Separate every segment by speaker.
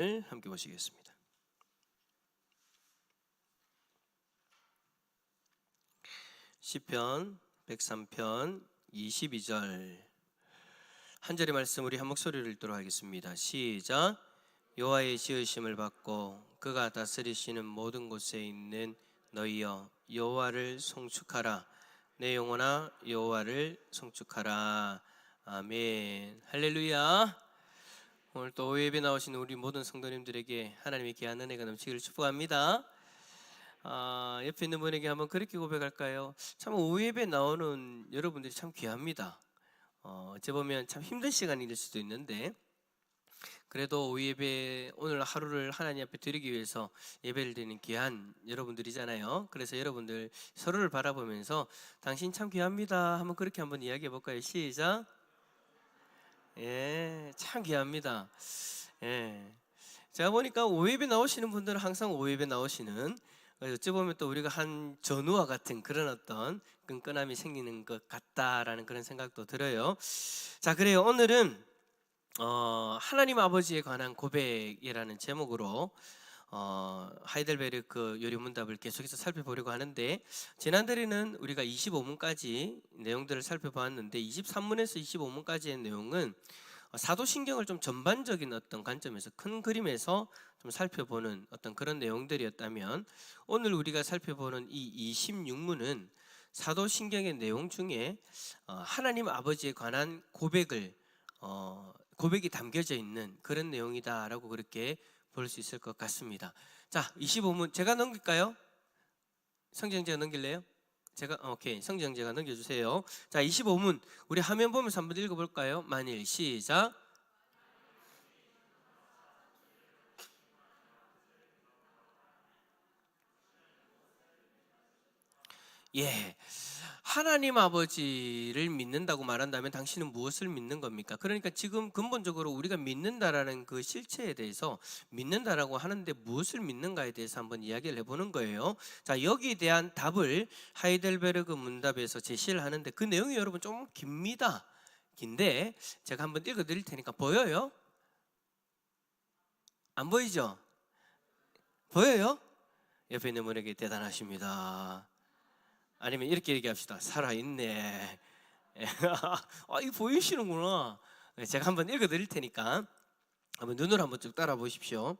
Speaker 1: 함께 보시겠습니다. 시편 103편 22절 한 절의 말씀 우리 한 목소리를 읽도록 하겠습니다. 시작. 여호와의 지으심을 받고 그가 다스리시는 모든 곳에 있는 너희여 여호와를 송축하라. 내 영혼아 여호와를 송축하라. 아멘. 할렐루야. 오늘 또 오예배 나오신 우리 모든 성도님들에게 하나님의 귀한 은혜가 넘치기를 축복합니다. 옆에 있는 분에게 한번 그렇게 고백할까요? 참 오예배 나오는 여러분들이 참 귀합니다. 어찌 보면 참 힘든 시간일 수도 있는데 그래도 오예배 오늘 하루를 하나님 앞에 드리기 위해서 예배를 드리는 귀한 여러분들이잖아요. 그래서 여러분들 서로를 바라보면서 당신 참 귀합니다 한번 그렇게 한번 이야기해 볼까요? 시작. 예, 참 귀합니다. 예, 제가 보니까 오예배 나오시는 분들은 항상 오예배 나오시는, 어찌 보면 또 우리가 한 전우와 같은 그런 어떤 끈끈함이 생기는 것 같다라는 그런 생각도 들어요. 자, 그래요. 오늘은 하나님 아버지에 관한 고백이라는 제목으로 하이델베르크 요리문답을 계속해서 살펴보려고 하는데, 지난달에는 우리가 25문까지 내용들을 살펴보았는데 23문에서 25문까지의 내용은 사도신경을 좀 전반적인 어떤 관점에서 큰 그림에서 좀 살펴보는 어떤 그런 내용들이었다면, 오늘 우리가 살펴보는 이 26문은 사도신경의 내용 중에 하나님 아버지에 관한 고백이 담겨져 있는 그런 내용이다라고 그렇게 볼 수 있을 것 같습니다. 자, 25문 제가 넘길까요? 성경제가 넘길래요? 오케이, 성경제가 넘겨주세요. 자, 25문 우리 화면 보면서 한번 읽어볼까요? 만일 시작. 예, 하나님 아버지를 믿는다고 말한다면 당신은 무엇을 믿는 겁니까? 그러니까 지금 근본적으로 우리가 믿는다라는 그 실체에 대해서, 믿는다라고 하는데 무엇을 믿는가에 대해서 한번 이야기를 해보는 거예요. 자, 여기에 대한 답을 하이델베르그 문답에서 제시를 하는데 그 내용이 여러분 좀 깁니다. 긴데 제가 한번 읽어드릴 테니까 보여요? 안 보이죠? 보여요? 옆에 있는 분에게 대단하십니다. 아니면 이렇게 얘기합시다. 살아있네. 이거 보이시는구나. 제가 한번 읽어드릴 테니까 한번 눈으로 한번 쭉 따라 보십시오.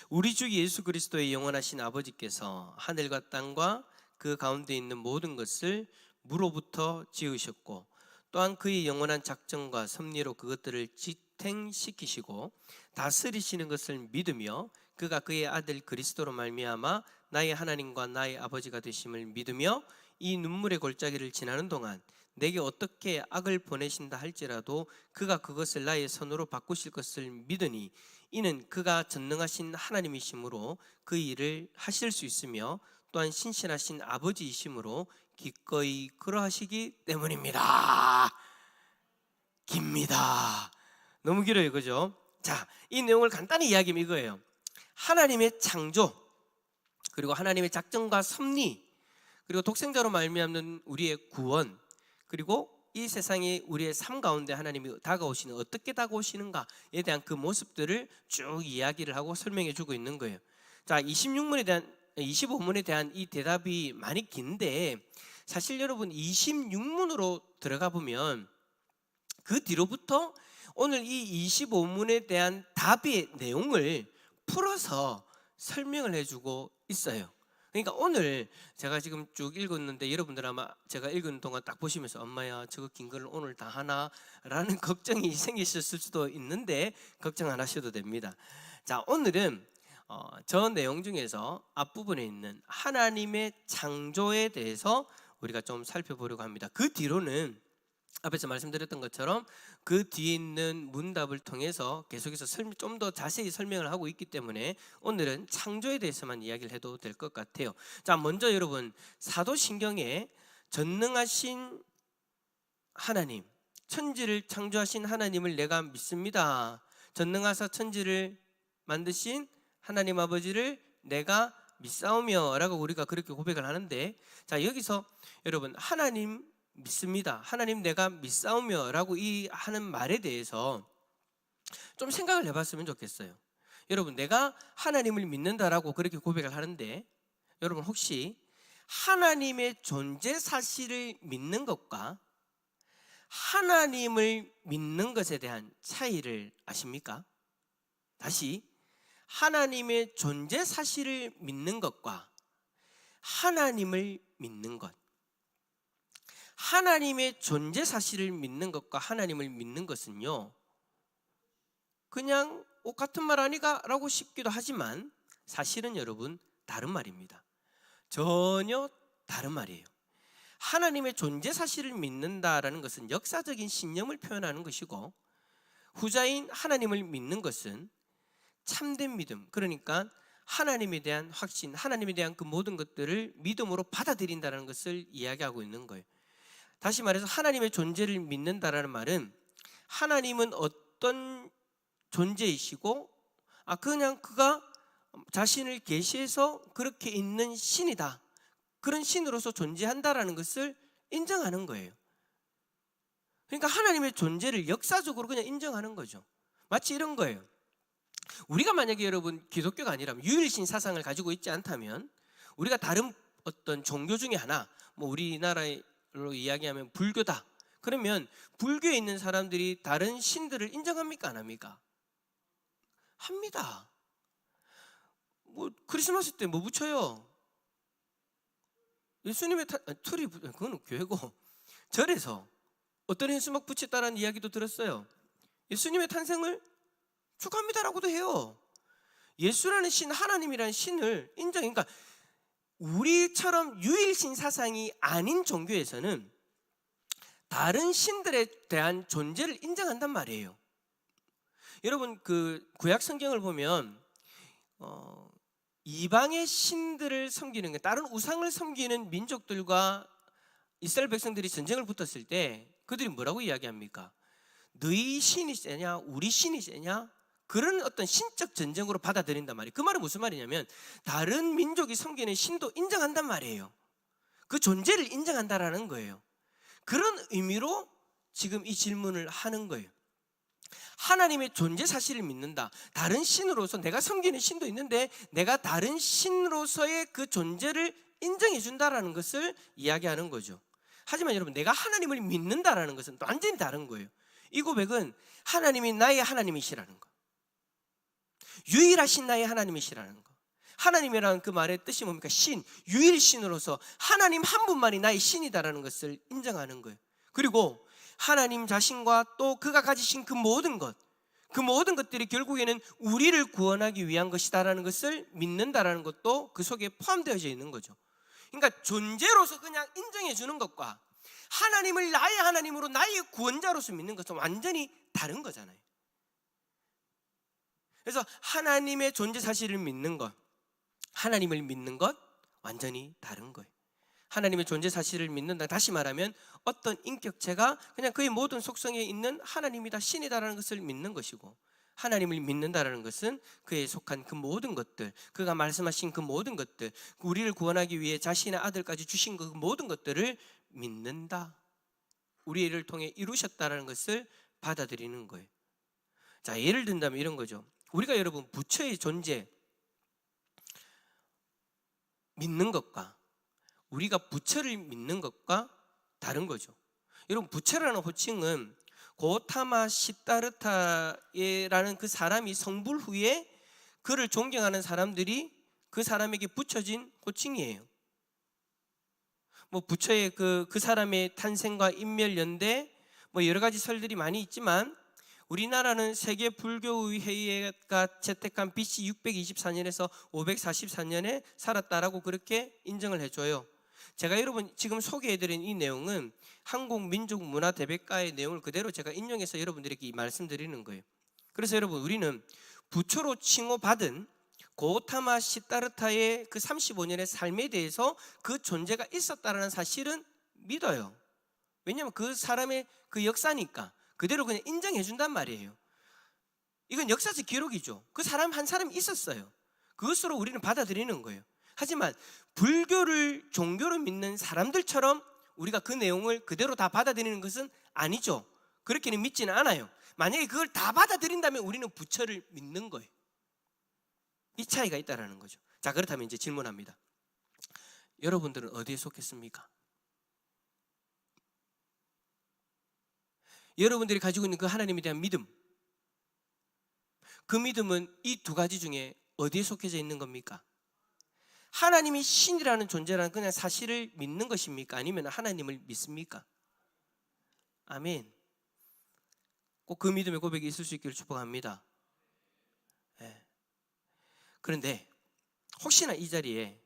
Speaker 1: 우리 주 예수 그리스도의 영원하신 아버지께서 하늘과 땅과 그 가운데 있는 모든 것을 무로부터 지으셨고, 또한 그의 영원한 작정과 섭리로 그것들을 지탱시키시고 다스리시는 것을 믿으며, 그가 그의 아들 그리스도로 말미암아 나의 하나님과 나의 아버지가 되심을 믿으며, 이 눈물의 골짜기를 지나는 동안 내게 어떻게 악을 보내신다 할지라도 그가 그것을 나의 손으로 바꾸실 것을 믿으니, 이는 그가 전능하신 하나님이시므로 그 일을 하실 수 있으며 또한 신실하신 아버지이시므로 기꺼이 그러하시기 때문입니다. 깁니다. 너무 길어요, 그죠? 자, 이 내용을 간단히 이야기하면 이거예요. 하나님의 창조, 그리고 하나님의 작정과 섭리, 그리고 독생자로 말미암는 우리의 구원, 그리고 이 세상에 우리의 삶 가운데 하나님이 다가오시는, 어떻게 다가오시는가에 대한 그 모습들을 쭉 이야기를 하고 설명해 주고 있는 거예요. 자, 25문에 대한 이 대답이 많이 긴데, 사실 여러분 26문으로 들어가 보면 그 뒤로부터 오늘 이 25문에 대한 답의 내용을 풀어서 설명을 해주고 있어요. 그러니까 오늘 제가 지금 쭉 읽었는데 여러분들 아마 제가 읽은 동안 딱 보시면서 엄마야 저거 긴 걸 오늘 다 하나? 라는 걱정이 생기셨을 수도 있는데 걱정 안 하셔도 됩니다. 자, 오늘은 저 내용 중에서 앞부분에 있는 하나님의 창조에 대해서 우리가 좀 살펴보려고 합니다. 그 뒤로는 앞에서 말씀드렸던 것처럼 그 뒤에 있는 문답을 통해서 계속해서 좀 더 자세히 설명을 하고 있기 때문에 오늘은 창조에 대해서만 이야기를 해도 될 것 같아요. 자, 먼저 여러분, 사도신경에 전능하신 하나님, 천지를 창조하신 하나님을 내가 믿습니다. 전능하사 천지를 만드신 하나님 아버지를 내가 믿사오며 라고 우리가 그렇게 고백을 하는데, 자, 여기서 여러분 하나님 믿습니다, 하나님 내가 믿사오며 라고 이 하는 말에 대해서 좀 생각을 해봤으면 좋겠어요. 여러분, 내가 하나님을 믿는다라고 그렇게 고백을 하는데, 여러분 혹시 하나님의 존재 사실을 믿는 것과 하나님을 믿는 것에 대한 차이를 아십니까? 다시, 하나님의 존재 사실을 믿는 것과 하나님을 믿는 것, 하나님의 존재 사실을 믿는 것과 하나님을 믿는 것은요, 그냥 같은 말 아니가? 라고 싶기도 하지만 사실은 여러분 다른 말입니다. 전혀 다른 말이에요. 하나님의 존재 사실을 믿는다라는 것은 역사적인 신념을 표현하는 것이고, 후자인 하나님을 믿는 것은 참된 믿음, 그러니까 하나님에 대한 확신, 하나님에 대한 그 모든 것들을 믿음으로 받아들인다는 것을 이야기하고 있는 거예요. 다시 말해서 하나님의 존재를 믿는다라는 말은 하나님은 어떤 존재이시고 그냥 그가 자신을 계시해서 그렇게 있는 신이다, 그런 신으로서 존재한다라는 것을 인정하는 거예요. 그러니까 하나님의 존재를 역사적으로 그냥 인정하는 거죠. 마치 이런 거예요. 우리가 만약에 여러분 기독교가 아니라면, 유일신 사상을 가지고 있지 않다면, 우리가 다른 어떤 종교 중에 하나, 우리나라로 이야기하면 불교다, 그러면 불교에 있는 사람들이 다른 신들을 인정합니까? 안 합니까? 합니다. 크리스마스 때 뭐 붙여요? 예수님의 틀이, 그건 교회고, 절에서 어떤 현수막 붙였다라는 이야기도 들었어요. 예수님의 탄생을 축하합니다라고도 해요. 예수라는 신, 하나님이라는 신을 인정. 그러니까 우리처럼 유일신 사상이 아닌 종교에서는 다른 신들에 대한 존재를 인정한단 말이에요. 여러분, 그 구약 성경을 보면 이방의 신들을 섬기는, 다른 우상을 섬기는 민족들과 이스라엘 백성들이 전쟁을 붙었을 때 그들이 뭐라고 이야기합니까? 너희 신이 세냐? 우리 신이 세냐? 그런 어떤 신적 전쟁으로 받아들인단 말이에요. 그 말은 무슨 말이냐면 다른 민족이 섬기는 신도 인정한단 말이에요. 그 존재를 인정한다라는 거예요. 그런 의미로 지금 이 질문을 하는 거예요. 하나님의 존재 사실을 믿는다. 다른 신으로서, 내가 섬기는 신도 있는데 내가 다른 신으로서의 그 존재를 인정해 준다라는 것을 이야기하는 거죠. 하지만 여러분, 내가 하나님을 믿는다라는 것은 또 완전히 다른 거예요. 이 고백은 하나님이 나의 하나님이시라는 거, 유일하신 나의 하나님이시라는 거. 하나님이라는 그 말의 뜻이 뭡니까? 신, 유일신으로서 하나님 한 분만이 나의 신이다라는 것을 인정하는 거예요. 그리고 하나님 자신과 또 그가 가지신 그 모든 것, 그 모든 것들이 결국에는 우리를 구원하기 위한 것이다라는 것을 믿는다라는 것도 그 속에 포함되어져 있는 거죠. 그러니까 존재로서 그냥 인정해 주는 것과 하나님을 나의 하나님으로, 나의 구원자로서 믿는 것은 완전히 다른 거잖아요. 그래서 하나님의 존재 사실을 믿는 것, 하나님을 믿는 것 완전히 다른 거예요. 하나님의 존재 사실을 믿는다, 다시 말하면 어떤 인격체가 그냥 그의 모든 속성에 있는 하나님이다, 신이다라는 것을 믿는 것이고, 하나님을 믿는다라는 것은 그에 속한 그 모든 것들, 그가 말씀하신 그 모든 것들, 우리를 구원하기 위해 자신의 아들까지 주신 그 모든 것들을 믿는다, 우리를 통해 이루셨다라는 것을 받아들이는 거예요. 자, 예를 든다면 이런 거죠. 우리가 여러분 부처의 존재 믿는 것과 우리가 부처를 믿는 것과 다른 거죠. 여러분, 부처라는 호칭은 고타마 시다르타라는 그 사람이 성불 후에 그를 존경하는 사람들이 그 사람에게 붙여진 호칭이에요. 부처의 그 사람의 탄생과 인멸 연대, 여러 가지 설들이 많이 있지만, 우리나라는 세계 불교의회가 채택한 BC 624년에서 544년에 살았다라고 그렇게 인정을 해줘요. 제가 여러분 지금 소개해드린 이 내용은 한국민족문화대백과의 내용을 그대로 제가 인용해서 여러분들에게 말씀드리는 거예요. 그래서 여러분, 우리는 부처로 칭호받은 고타마 시다르타의 그 35년의 삶에 대해서 그 존재가 있었다는 사실은 믿어요. 왜냐하면 그 사람의 그 역사니까 그대로 그냥 인정해 준단 말이에요. 이건 역사적 기록이죠. 그 사람 한 사람이 있었어요. 그것으로 우리는 받아들이는 거예요. 하지만 불교를 종교로 믿는 사람들처럼 우리가 그 내용을 그대로 다 받아들이는 것은 아니죠. 그렇게는 믿지는 않아요. 만약에 그걸 다 받아들인다면 우리는 부처를 믿는 거예요. 이 차이가 있다라는 거죠. 자, 그렇다면 이제 질문합니다. 여러분들은 어디에 속했습니까? 여러분들이 가지고 있는 그 하나님에 대한 믿음, 그 믿음은 이 두 가지 중에 어디에 속해져 있는 겁니까? 하나님이 신이라는 존재라는 그냥 사실을 믿는 것입니까? 아니면 하나님을 믿습니까? 아멘. 꼭 그 믿음의 고백이 있을 수 있기를 축복합니다. 네. 그런데 혹시나 이 자리에,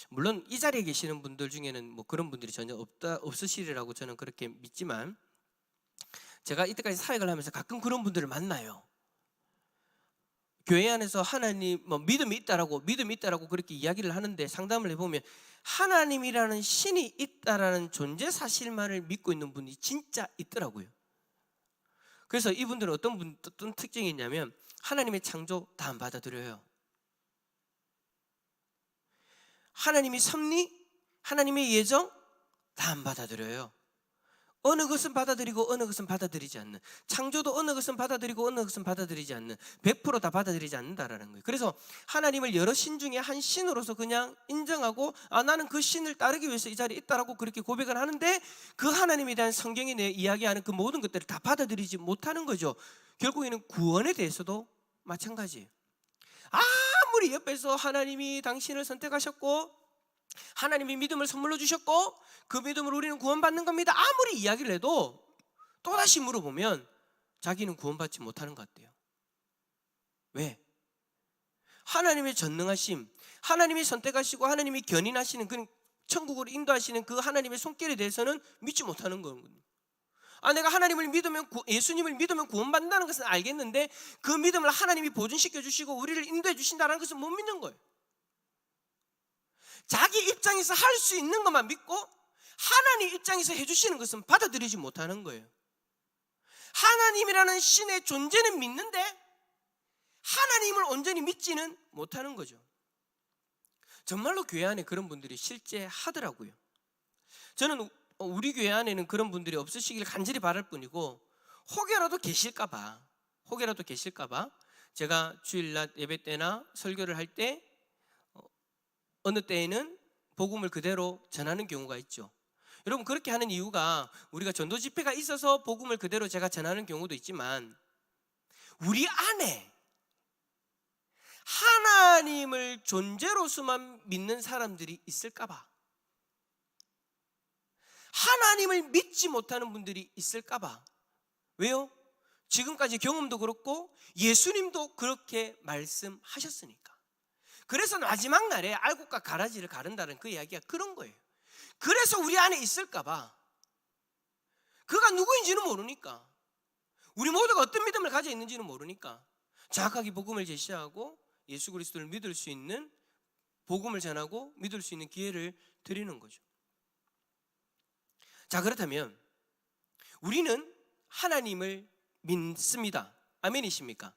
Speaker 1: 물론 이 자리에 계시는 분들 중에는 뭐 그런 분들이 전혀 없으시리라고 저는 그렇게 믿지만, 제가 이때까지 사역을 하면서 가끔 그런 분들을 만나요. 교회 안에서 하나님 믿음이 있다라고 그렇게 이야기를 하는데, 상담을 해보면 하나님이라는 신이 있다라는 존재 사실만을 믿고 있는 분이 진짜 있더라고요. 그래서 이분들은 어떤 특징이 있냐면, 하나님의 창조 다 안 받아들여요. 하나님의 섭리, 하나님의 예정 다 안 받아들여요. 어느 것은 받아들이고 어느 것은 받아들이지 않는, 창조도 어느 것은 받아들이고 어느 것은 받아들이지 않는, 100% 다 받아들이지 않는다라는 거예요. 그래서 하나님을 여러 신 중에 한 신으로서 그냥 인정하고, 나는 그 신을 따르기 위해서 이 자리에 있다라고 그렇게 고백을 하는데, 그 하나님에 대한 성경이 이야기하는 그 모든 것들을 다 받아들이지 못하는 거죠. 결국에는 구원에 대해서도 마찬가지예요. 아무리 옆에서 하나님이 당신을 선택하셨고 하나님이 믿음을 선물로 주셨고 그 믿음으로 우리는 구원받는 겁니다, 아무리 이야기를 해도 또다시 물어보면 자기는 구원받지 못하는 것 같아요. 왜? 하나님의 전능하심, 하나님이 선택하시고 하나님이 견인하시는, 그 천국으로 인도하시는 그 하나님의 손길에 대해서는 믿지 못하는 거거든요. 내가 하나님을 믿으면, 예수님을 믿으면 구원받는다는 것은 알겠는데, 그 믿음을 하나님이 보존시켜 주시고 우리를 인도해 주신다는 것은 못 믿는 거예요. 자기 입장에서 할 수 있는 것만 믿고 하나님 입장에서 해주시는 것은 받아들이지 못하는 거예요. 하나님이라는 신의 존재는 믿는데 하나님을 온전히 믿지는 못하는 거죠. 정말로 교회 안에 그런 분들이 실제 하더라고요. 저는 우리 교회 안에는 그런 분들이 없으시길 간절히 바랄 뿐이고, 혹여라도 계실까봐 제가 주일날 예배 때나 설교를 할 때 어느 때에는 복음을 그대로 전하는 경우가 있죠. 여러분, 그렇게 하는 이유가 우리가 전도 집회가 있어서 복음을 그대로 제가 전하는 경우도 있지만, 우리 안에 하나님을 존재로서만 믿는 사람들이 있을까봐, 하나님을 믿지 못하는 분들이 있을까봐. 왜요? 지금까지 경험도 그렇고 예수님도 그렇게 말씀하셨으니까. 그래서 마지막 날에 알곡과 가라지를 가른다는 그 이야기가 그런 거예요. 그래서 우리 안에 있을까봐. 그가 누구인지는 모르니까, 우리 모두가 어떤 믿음을 가지고 있는지는 모르니까 정확하게 복음을 제시하고 예수 그리스도를 믿을 수 있는, 복음을 전하고 믿을 수 있는 기회를 드리는 거죠. 자, 그렇다면 우리는 하나님을 믿습니다. 아멘이십니까?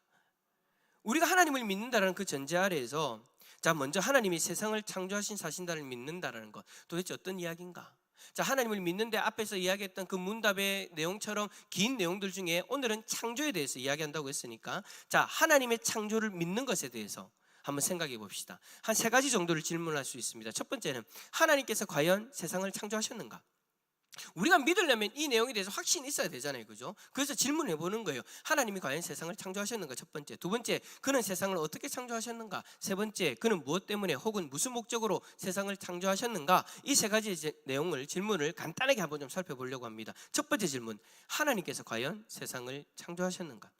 Speaker 1: 우리가 하나님을 믿는다는 그 전제 아래에서, 자, 먼저 하나님이 세상을 창조하신 사신다를 믿는다는 것, 도대체 어떤 이야기인가? 자, 하나님을 믿는데 앞에서 이야기했던 그 문답의 내용처럼 긴 내용들 중에 오늘은 창조에 대해서 이야기한다고 했으니까, 자, 하나님의 창조를 믿는 것에 대해서 한번 생각해 봅시다. 한 3가지 정도를 질문할 수 있습니다. 첫 번째는, 하나님께서 과연 세상을 창조하셨는가? 우리가 믿으려면 이 내용에 대해서 확신이 있어야 되잖아요, 그죠? 그래서 질문해 보는 거예요. 하나님이 과연 세상을 창조하셨는가? 첫 번째. 두 번째, 그는 세상을 어떻게 창조하셨는가? 세 번째, 그는 무엇 때문에 혹은 무슨 목적으로 세상을 창조하셨는가? 이 3가지 내용을, 질문을 간단하게 한번 좀 살펴보려고 합니다. 첫 번째 질문, 하나님께서 과연 세상을 창조하셨는가?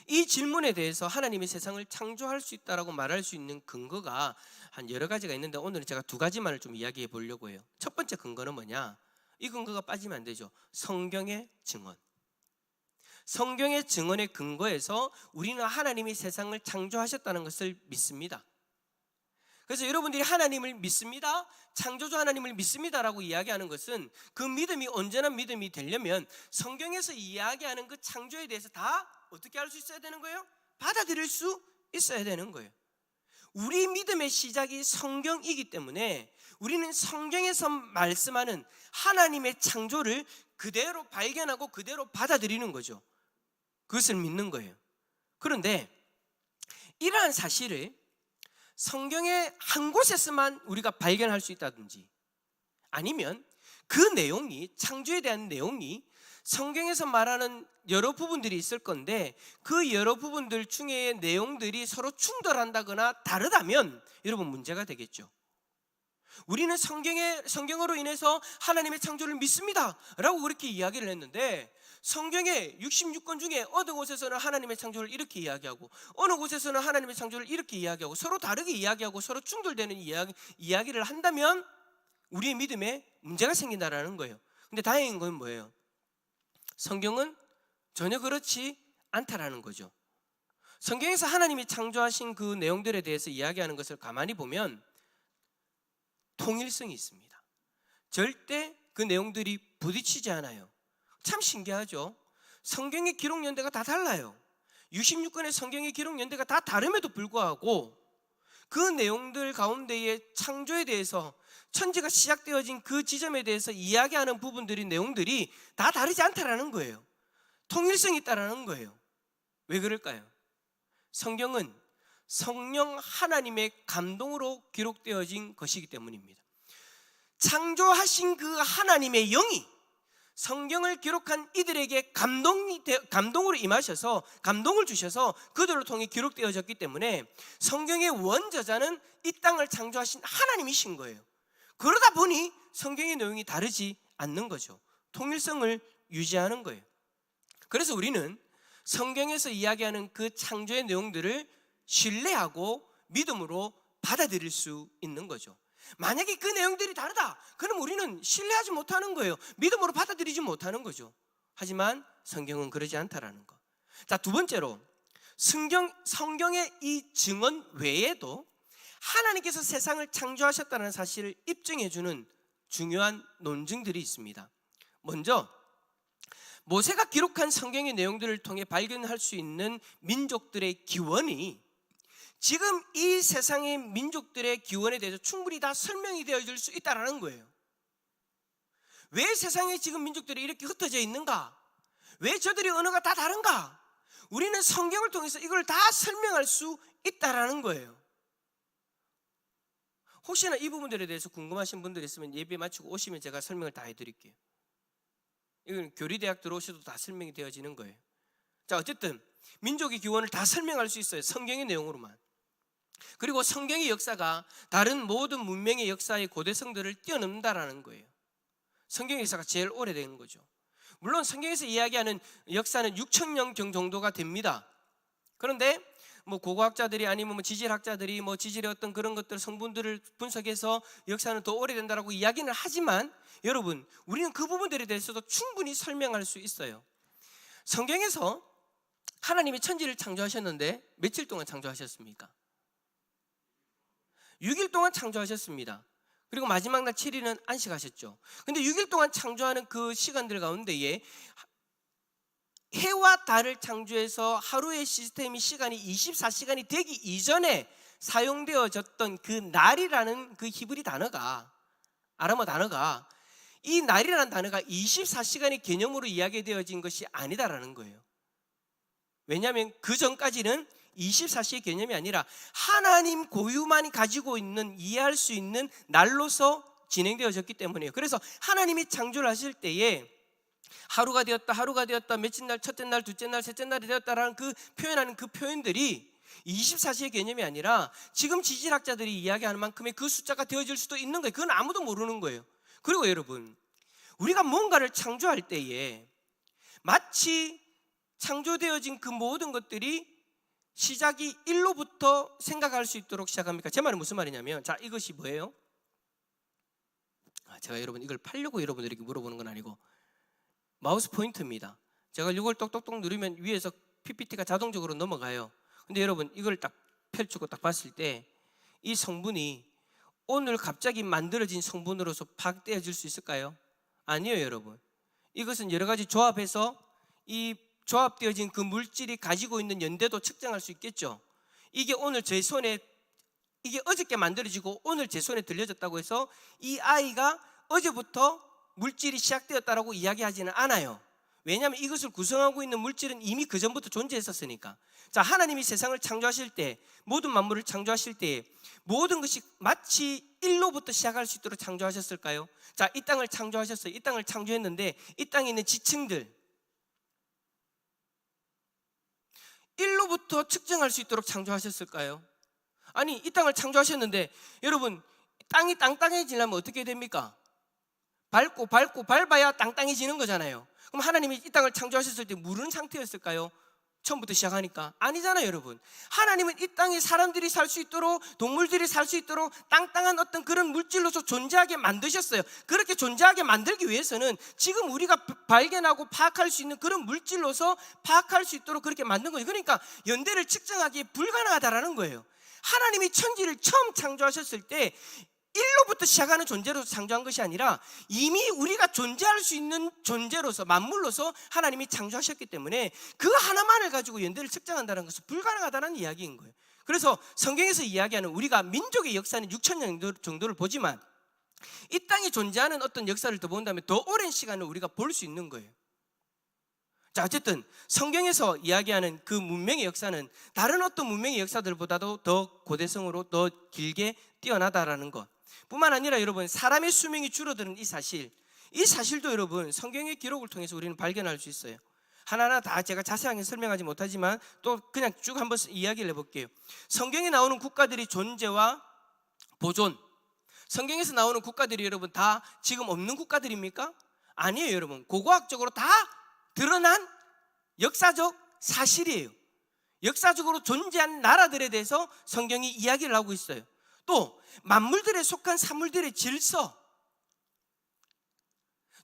Speaker 1: 이 질문에 대해서 하나님이 세상을 창조할 수 있다라고 말할 수 있는 근거가 한 여러 가지가 있는데, 오늘은 제가 2가지만을 좀 이야기해 보려고 해요. 첫 번째 근거는 뭐냐? 이 근거가 빠지면 안 되죠. 성경의 증언. 성경의 증언의 근거에서 우리는 하나님이 세상을 창조하셨다는 것을 믿습니다. 그래서 여러분들이 하나님을 믿습니다, 창조주 하나님을 믿습니다라고 이야기하는 것은, 그 믿음이 온전한 믿음이 되려면 성경에서 이야기하는 그 창조에 대해서 다 어떻게 할 수 있어야 되는 거예요? 받아들일 수 있어야 되는 거예요. 우리 믿음의 시작이 성경이기 때문에 우리는 성경에서 말씀하는 하나님의 창조를 그대로 발견하고 그대로 받아들이는 거죠. 그것을 믿는 거예요. 그런데 이러한 사실을 성경의 한 곳에서만 우리가 발견할 수 있다든지, 아니면 그 내용이, 창조에 대한 내용이 성경에서 말하는 여러 부분들이 있을 건데 그 여러 부분들 중에 내용들이 서로 충돌한다거나 다르다면 여러분 문제가 되겠죠. 우리는 성경으로 인해서 하나님의 창조를 믿습니다 라고 그렇게 이야기를 했는데, 성경의 66권 중에 어느 곳에서는 하나님의 창조를 이렇게 이야기하고 어느 곳에서는 하나님의 창조를 이렇게 이야기하고 서로 다르게 이야기하고 서로 충돌되는 이야기를 한다면 우리의 믿음에 문제가 생긴다라는 거예요. 근데 다행인 건 뭐예요? 성경은 전혀 그렇지 않다라는 거죠. 성경에서 하나님이 창조하신 그 내용들에 대해서 이야기하는 것을 가만히 보면 통일성이 있습니다. 절대 그 내용들이 부딪히지 않아요. 참 신기하죠. 성경의 기록 연대가 다 달라요. 66권의 성경의 기록 연대가 다 다름에도 불구하고 그 내용들 가운데에 창조에 대해서, 천지가 시작되어진 그 지점에 대해서 이야기하는 부분들이, 내용들이 다 다르지 않다라는 거예요. 통일성이 있다라는 거예요. 왜 그럴까요? 성경은 성령 하나님의 감동으로 기록되어진 것이기 때문입니다. 창조하신 그 하나님의 영이 성경을 기록한 이들에게 감동으로 임하셔서 감동을 주셔서 그들을 통해 기록되어졌기 때문에 성경의 원저자는 이 땅을 창조하신 하나님이신 거예요. 그러다 보니 성경의 내용이 다르지 않는 거죠. 통일성을 유지하는 거예요. 그래서 우리는 성경에서 이야기하는 그 창조의 내용들을 신뢰하고 믿음으로 받아들일 수 있는 거죠. 만약에 그 내용들이 다르다, 그럼 우리는 신뢰하지 못하는 거예요. 믿음으로 받아들이지 못하는 거죠. 하지만 성경은 그러지 않다라는 거. 자, 두 번째로 성경의 이 증언 외에도 하나님께서 세상을 창조하셨다는 사실을 입증해주는 중요한 논증들이 있습니다. 먼저 모세가 기록한 성경의 내용들을 통해 발견할 수 있는 민족들의 기원이 지금 이 세상의 민족들의 기원에 대해서 충분히 다 설명이 되어질 수 있다는 거예요. 왜 세상에 지금 민족들이 이렇게 흩어져 있는가? 왜 저들의 언어가 다 다른가? 우리는 성경을 통해서 이걸 다 설명할 수 있다는 거예요. 혹시나 이 부분들에 대해서 궁금하신 분들이 있으면 예배 마치고 오시면 제가 설명을 다 해드릴게요. 이건 교리대학 들어오셔도 다 설명이 되어지는 거예요. 자, 어쨌든 민족의 기원을 다 설명할 수 있어요. 성경의 내용으로만. 그리고 성경의 역사가 다른 모든 문명의 역사의 고대성들을 뛰어넘는다라는 거예요. 성경의 역사가 제일 오래된 거죠. 물론 성경에서 이야기하는 역사는 6,000년경 정도가 됩니다. 그런데 고고학자들이 아니면 지질학자들이 지질의 어떤 그런 것들 성분들을 분석해서 역사는 더 오래된다라고 이야기는 하지만 여러분, 우리는 그 부분들에 대해서도 충분히 설명할 수 있어요. 성경에서 하나님이 천지를 창조하셨는데 며칠 동안 창조하셨습니까? 6일 동안 창조하셨습니다. 그리고 마지막 날 7일은 안식하셨죠. 근데 6일 동안 창조하는 그 시간들 가운데에 해와 달을 창조해서 하루의 시간이 24시간이 되기 이전에 사용되어졌던 그 날이라는 그 히브리 단어가, 아람어 단어가, 이 날이라는 단어가 24시간의 개념으로 이야기되어진 것이 아니다라는 거예요. 왜냐하면 그 전까지는 24시의 개념이 아니라 하나님 고유만이 가지고 있는, 이해할 수 있는 날로서 진행되어졌기 때문이에요. 그래서 하나님이 창조를 하실 때에 하루가 되었다, 며칠 날, 첫째 날, 둘째 날, 셋째 날이 되었다라는 그 표현하는 그 표현들이 24시의 개념이 아니라 지금 지질학자들이 이야기하는 만큼의 그 숫자가 되어질 수도 있는 거예요. 그건 아무도 모르는 거예요. 그리고 여러분, 우리가 뭔가를 창조할 때에 마치 창조되어진 그 모든 것들이 시작이 1로부터 생각할 수 있도록 시작합니까? 제 말은 무슨 말이냐면, 자, 이것이 뭐예요? 제가 여러분 이걸 팔려고 여러분들에게 물어보는 건 아니고 마우스 포인터입니다. 제가 이걸 똑똑똑 누르면 위에서 PPT가 자동적으로 넘어가요. 근데 여러분 이걸 딱 펼치고 딱 봤을 때 이 성분이 오늘 갑자기 만들어진 성분으로서 파악되어질 수 있을까요? 아니에요, 여러분. 이것은 여러 가지 조합해서 이 조합되어진 그 물질이 가지고 있는 연대도 측정할 수 있겠죠. 이게 오늘 제 손에, 이게 어저께 만들어지고 오늘 제 손에 들려졌다고 해서 이 아이가 어제부터 물질이 시작되었다라고 이야기하지는 않아요. 왜냐하면 이것을 구성하고 있는 물질은 이미 그 전부터 존재했었으니까. 자, 하나님이 세상을 창조하실 때, 모든 만물을 창조하실 때 모든 것이 마치 1로부터 시작할 수 있도록 창조하셨을까요? 자, 이 땅을 창조하셨어요. 이 땅을 창조했는데 이 땅에 있는 지층들 1로부터 측정할 수 있도록 창조하셨을까요? 아니, 이 땅을 창조하셨는데 여러분, 땅이 땅땅해지려면 어떻게 됩니까? 밟고 밟아야 땅땅해지는 거잖아요. 그럼 하나님이 이 땅을 창조하셨을 때 무른 상태였을까요? 처음부터 시작하니까 아니잖아요, 여러분. 하나님은 이 땅에 사람들이 살 수 있도록, 동물들이 살 수 있도록 땅땅한 어떤 그런 물질로서 존재하게 만드셨어요. 그렇게 존재하게 만들기 위해서는 지금 우리가 발견하고 파악할 수 있는 그런 물질로서 파악할 수 있도록 그렇게 만든 거예요. 그러니까 연대를 측정하기 불가능하다라는 거예요. 하나님이 천지를 처음 창조하셨을 때 1로부터 시작하는 존재로서 창조한 것이 아니라 이미 우리가 존재할 수 있는 존재로서, 만물로서 하나님이 창조하셨기 때문에 그 하나만을 가지고 연대를 측정한다는 것은 불가능하다는 이야기인 거예요. 그래서 성경에서 이야기하는, 우리가 민족의 역사는 6,000년 정도를 보지만 이 땅에 존재하는 어떤 역사를 더 본다면 더 오랜 시간을 우리가 볼 수 있는 거예요. 자, 어쨌든 성경에서 이야기하는 그 문명의 역사는 다른 어떤 문명의 역사들보다도 더 고대성으로 더 길게 뛰어나다라는 것 뿐만 아니라, 여러분, 사람의 수명이 줄어드는 이 사실도 여러분 성경의 기록을 통해서 우리는 발견할 수 있어요. 하나하나 다 제가 자세하게 설명하지 못하지만 또 그냥 쭉 한번 이야기를 해볼게요. 성경에 나오는 국가들의 존재와 보존, 성경에서 나오는 국가들이 여러분 다 지금 없는 국가들입니까? 아니에요, 여러분. 고고학적으로 다 드러난 역사적 사실이에요. 역사적으로 존재한 나라들에 대해서 성경이 이야기를 하고 있어요. 또 만물들에 속한 사물들의 질서,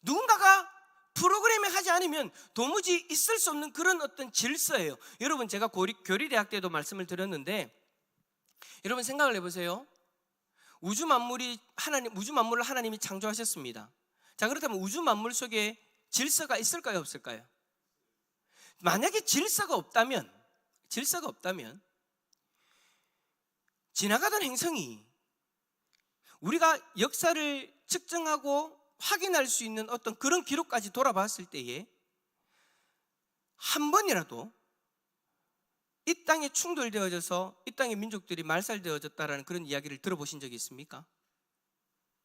Speaker 1: 누군가가 프로그램에 하지 않으면 도무지 있을 수 없는 그런 어떤 질서예요. 여러분, 제가 교리대학 때도 말씀을 드렸는데, 여러분 생각을 해보세요. 우주 만물을 하나님이 창조하셨습니다. 자, 그렇다면 우주 만물 속에 질서가 있을까요, 없을까요? 만약에 질서가 없다면 지나가던 행성이 우리가 역사를 측정하고 확인할 수 있는 어떤 그런 기록까지 돌아봤을 때에 한 번이라도 이 땅에 충돌되어져서 이 땅의 민족들이 말살되어졌다라는 그런 이야기를 들어보신 적이 있습니까?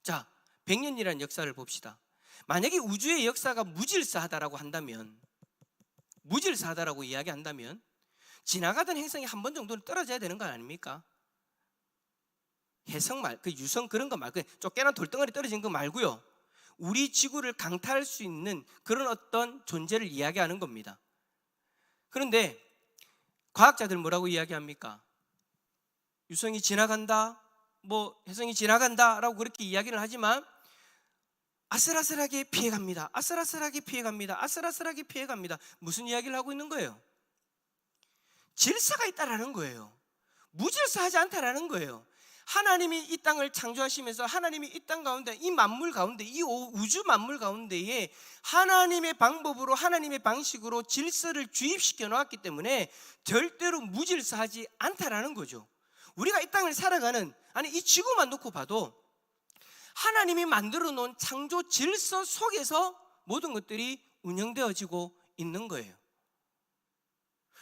Speaker 1: 자, 100년이라는 역사를 봅시다. 만약에 우주의 역사가 무질서하다라고 이야기한다면 지나가던 행성이 한 번 정도는 떨어져야 되는 거 아닙니까? 해성 유성 그런 거 말고 쫓겨난 돌덩어리 떨어진 거 말고요, 우리 지구를 강타할 수 있는 그런 어떤 존재를 이야기하는 겁니다. 그런데 과학자들 뭐라고 이야기합니까? 유성이 지나간다, 해성이 지나간다라고 그렇게 이야기를 하지만 아슬아슬하게 피해갑니다. 무슨 이야기를 하고 있는 거예요? 질서가 있다라는 거예요. 무질서하지 않다라는 거예요. 하나님이 이 땅을 창조하시면서 하나님이 이 땅 가운데, 이 만물 가운데, 이 우주 만물 가운데에 하나님의 방법으로, 하나님의 방식으로 질서를 주입시켜 놓았기 때문에 절대로 무질서하지 않다라는 거죠. 우리가 이 땅을 살아가는, 이 지구만 놓고 봐도 하나님이 만들어 놓은 창조 질서 속에서 모든 것들이 운영되어지고 있는 거예요.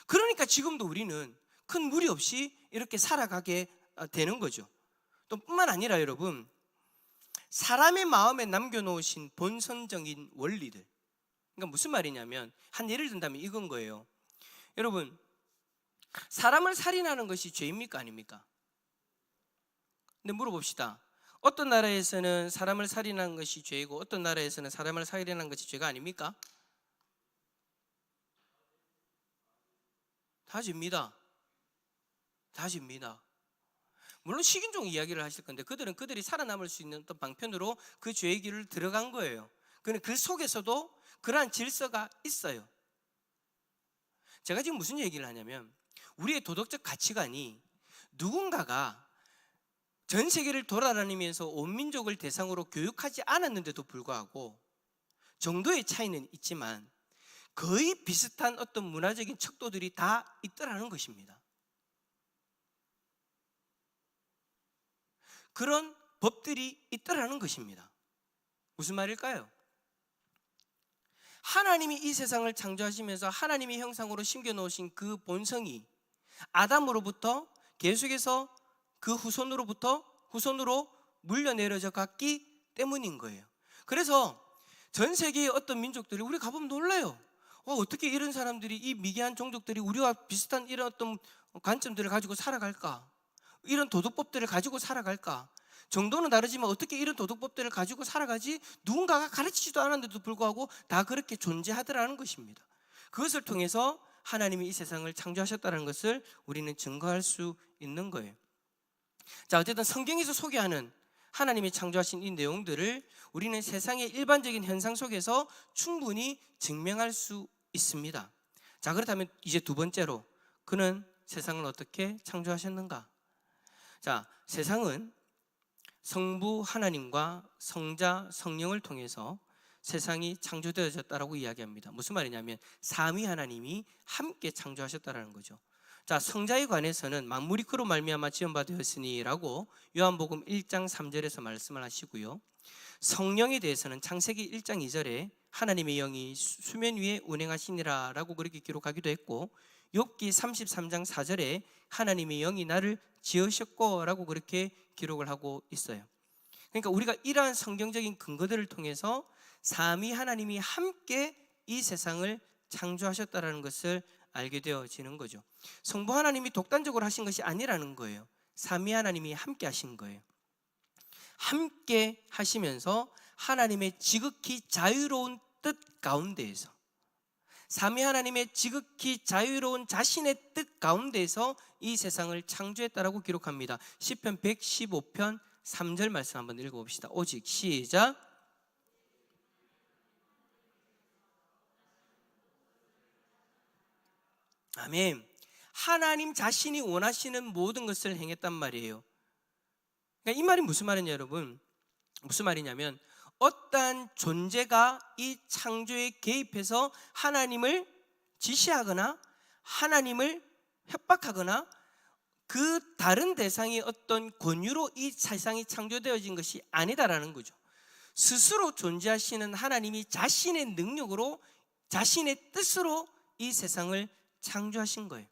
Speaker 1: 그러니까 지금도 우리는 큰 무리 없이 이렇게 살아가게 되는 거죠. 또 뿐만 아니라 여러분, 사람의 마음에 남겨놓으신 본선적인 원리들, 그러니까 무슨 말이냐면, 한 예를 든다면 이건 거예요. 여러분, 사람을 살인하는 것이 죄입니까, 아닙니까? 근데 물어봅시다. 어떤 나라에서는 사람을 살인하는 것이 죄이고 어떤 나라에서는 사람을 살인하는 것이 죄가 아닙니까? 다 죄입니다. 물론 식인종 이야기를 하실 건데 그들이 살아남을 수 있는 어떤 방편으로 그 죄의 길을 들어간 거예요. 그런데 그 속에서도 그러한 질서가 있어요. 제가 지금 무슨 얘기를 하냐면, 우리의 도덕적 가치관이 누군가가 전 세계를 돌아다니면서 온 민족을 대상으로 교육하지 않았는데도 불구하고 정도의 차이는 있지만 거의 비슷한 어떤 문화적인 척도들이 다 있더라는 것입니다. 그런 법들이 있더라는 것입니다. 무슨 말일까요? 하나님이 이 세상을 창조하시면서 하나님의 형상으로 심겨놓으신 그 본성이 아담으로부터 계속해서 그 후손으로 물려내려져 갔기 때문인 거예요. 그래서 전 세계의 어떤 민족들이 우리 가보면 놀라요. 어떻게 이런 사람들이, 이 미개한 종족들이 우리와 비슷한 이런 어떤 관점들을 가지고 살아갈까? 이런 도덕법들을 가지고 살아갈까? 정도는 다르지만 어떻게 이런 도덕법들을 가지고 살아가지? 누군가가 가르치지도 않았는데도 불구하고 다 그렇게 존재하더라는 것입니다. 그것을 통해서 하나님이 이 세상을 창조하셨다는 것을 우리는 증거할 수 있는 거예요. 자, 어쨌든 성경에서 소개하는 하나님이 창조하신 이 내용들을 우리는 세상의 일반적인 현상 속에서 충분히 증명할 수 있습니다. 자, 그렇다면 이제 두 번째로, 그는 세상을 어떻게 창조하셨는가? 자, 세상은 성부 하나님과 성자 성령을 통해서 세상이 창조되어졌다라고 이야기합니다. 무슨 말이냐면 삼위 하나님이 함께 창조하셨다라는 거죠. 자, 성자에 관해서는 만물이 그로 말미암아 지음바 되었으니라고 요한복음 1장 3절에서 말씀을 하시고요. 성령에 대해서는 창세기 1장 2절에 하나님의 영이 수면 위에 운행하시니라라고 그렇게 기록하기도 했고, 욥기 33장 4절에 하나님의 영이 나를 지으셨고라고 그렇게 기록을 하고 있어요. 그러니까 우리가 이러한 성경적인 근거들을 통해서 삼위 하나님이 함께 이 세상을 창조하셨다는 것을 알게 되어지는 거죠. 성부 하나님이 독단적으로 하신 것이 아니라는 거예요. 삼위 하나님이 함께 하신 거예요. 함께 하시면서 하나님의 지극히 자유로운 뜻 가운데에서, 삼위 하나님의 지극히 자유로운 자신의 뜻 가운데에서 이 세상을 창조했다라고 기록합니다. 시편 115편 3절 말씀 한번 읽어봅시다. 오직, 시작. 아멘. 하나님 자신이 원하시는 모든 것을 행했단 말이에요. 그러니까 이 말이 무슨 말이냐 여러분? 무슨 말이냐면 어떠한 존재가 이 창조에 개입해서 하나님을 지시하거나 하나님을 협박하거나 그 다른 대상의 어떤 권유로 이 세상이 창조되어진 것이 아니다라는 거죠. 스스로 존재하시는 하나님이 자신의 능력으로, 자신의 뜻으로 이 세상을 창조하신 거예요.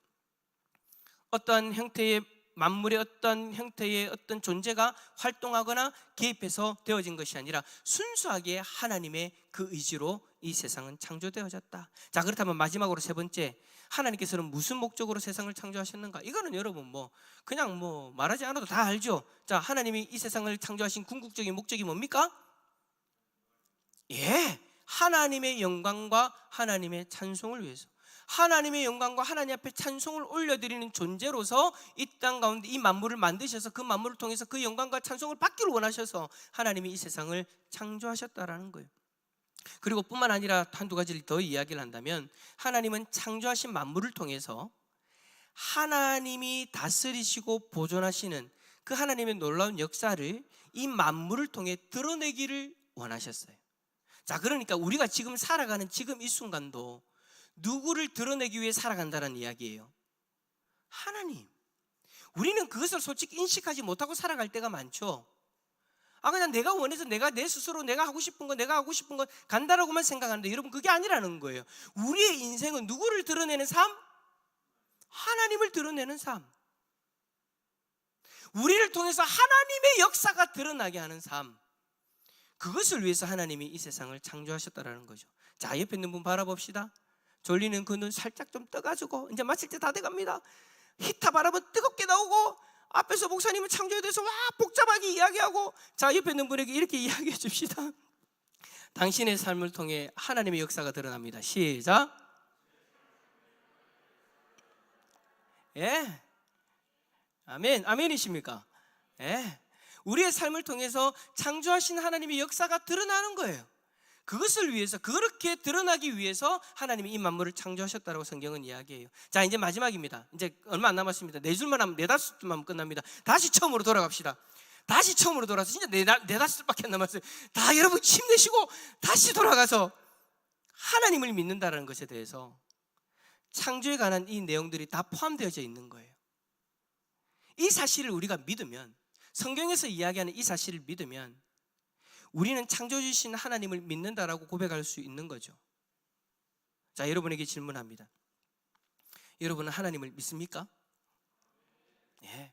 Speaker 1: 어떠한 형태의 만물의 어떤 형태의 어떤 존재가 활동하거나 개입해서 되어진 것이 아니라 순수하게 하나님의 그 의지로 이 세상은 창조되어졌다. 자, 그렇다면 마지막으로 세 번째, 하나님께서는 무슨 목적으로 세상을 창조하셨는가? 이거는 여러분 그냥 말하지 않아도 다 알죠. 자, 하나님이 이 세상을 창조하신 궁극적인 목적이 뭡니까? 예, 하나님의 영광과 하나님의 찬송을 위해서, 하나님의 영광과 하나님 앞에 찬송을 올려드리는 존재로서 이 땅 가운데 이 만물을 만드셔서 그 만물을 통해서 그 영광과 찬송을 받기를 원하셔서 하나님이 이 세상을 창조하셨다라는 거예요. 그리고 뿐만 아니라 한두 가지를 더 이야기를 한다면, 하나님은 창조하신 만물을 통해서 하나님이 다스리시고 보존하시는 그 하나님의 놀라운 역사를 이 만물을 통해 드러내기를 원하셨어요. 자, 그러니까 우리가 지금 살아가는 지금 이 순간도 누구를 드러내기 위해 살아간다는 이야기예요? 하나님. 우리는 그것을 솔직히 인식하지 못하고 살아갈 때가 많죠. 그냥 내가 원해서 내가 내 스스로 내가 하고 싶은 거 간다라고만 생각하는데, 여러분 그게 아니라는 거예요. 우리의 인생은 누구를 드러내는 삶? 하나님을 드러내는 삶. 우리를 통해서 하나님의 역사가 드러나게 하는 삶. 그것을 위해서 하나님이 이 세상을 창조하셨다는 거죠. 자, 옆에 있는 분 바라봅시다. 졸리는 그 눈 살짝 좀 떠가지고 이제 마칠 때 다 돼갑니다. 히타 바람은 뜨겁게 나오고 앞에서 목사님은 창조에 대해서 복잡하게 이야기하고, 자, 옆에 있는 분에게 이렇게 이야기해 줍시다. 당신의 삶을 통해 하나님의 역사가 드러납니다. 시작. 예, 아멘. 아멘이십니까? 예, 우리의 삶을 통해서 창조하신 하나님의 역사가 드러나는 거예요. 그것을 위해서, 그렇게 드러나기 위해서 하나님이 이 만물을 창조하셨다고 성경은 이야기해요. 자, 이제 마지막입니다. 이제 얼마 안 남았습니다. 4줄만 하면, 4-5줄만 하면 끝납니다. 다시 처음으로 돌아갑시다. 다시 처음으로 돌아서 진짜 4-5줄밖에 안 남았어요. 다 여러분 힘내시고 다시 돌아가서 하나님을 믿는다는 것에 대해서 창조에 관한 이 내용들이 다 포함되어져 있는 거예요. 이 사실을 우리가 믿으면, 성경에서 이야기하는 이 사실을 믿으면 우리는 창조주신 하나님을 믿는다라고 고백할 수 있는 거죠. 자, 여러분에게 질문합니다. 여러분은 하나님을 믿습니까? 예.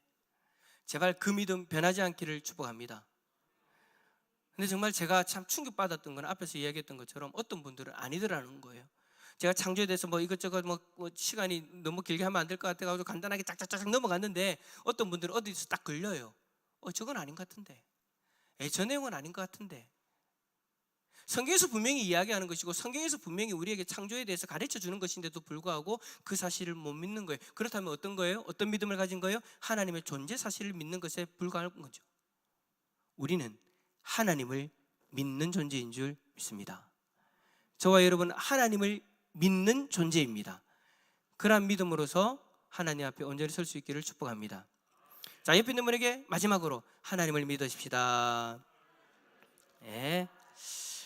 Speaker 1: 제발 그 믿음 변하지 않기를 축복합니다. 근데 정말 제가 참 충격받았던 건 앞에서 이야기했던 것처럼 어떤 분들은 아니더라는 거예요. 제가 창조에 대해서 뭐 이것저것 뭐 시간이 너무 길게 하면 안 될 것 같아가지고 간단하게 짝짝짝 넘어갔는데 어떤 분들은 어디서 딱 걸려요. 저건 아닌 것 같은데, 저 내용은 아닌 것 같은데. 성경에서 분명히 이야기하는 것이고 성경에서 분명히 우리에게 창조에 대해서 가르쳐 주는 것인데도 불구하고 그 사실을 못 믿는 거예요. 그렇다면 어떤 거예요? 어떤 믿음을 가진 거예요? 하나님의 존재 사실을 믿는 것에 불과한 거죠. 우리는 하나님을 믿는 존재인 줄 믿습니다. 저와 여러분 하나님을 믿는 존재입니다. 그러한 믿음으로서 하나님 앞에 온전히 설 수 있기를 축복합니다. 자, 옆에 있는 분에게 마지막으로 하나님을 믿으십시다. 네.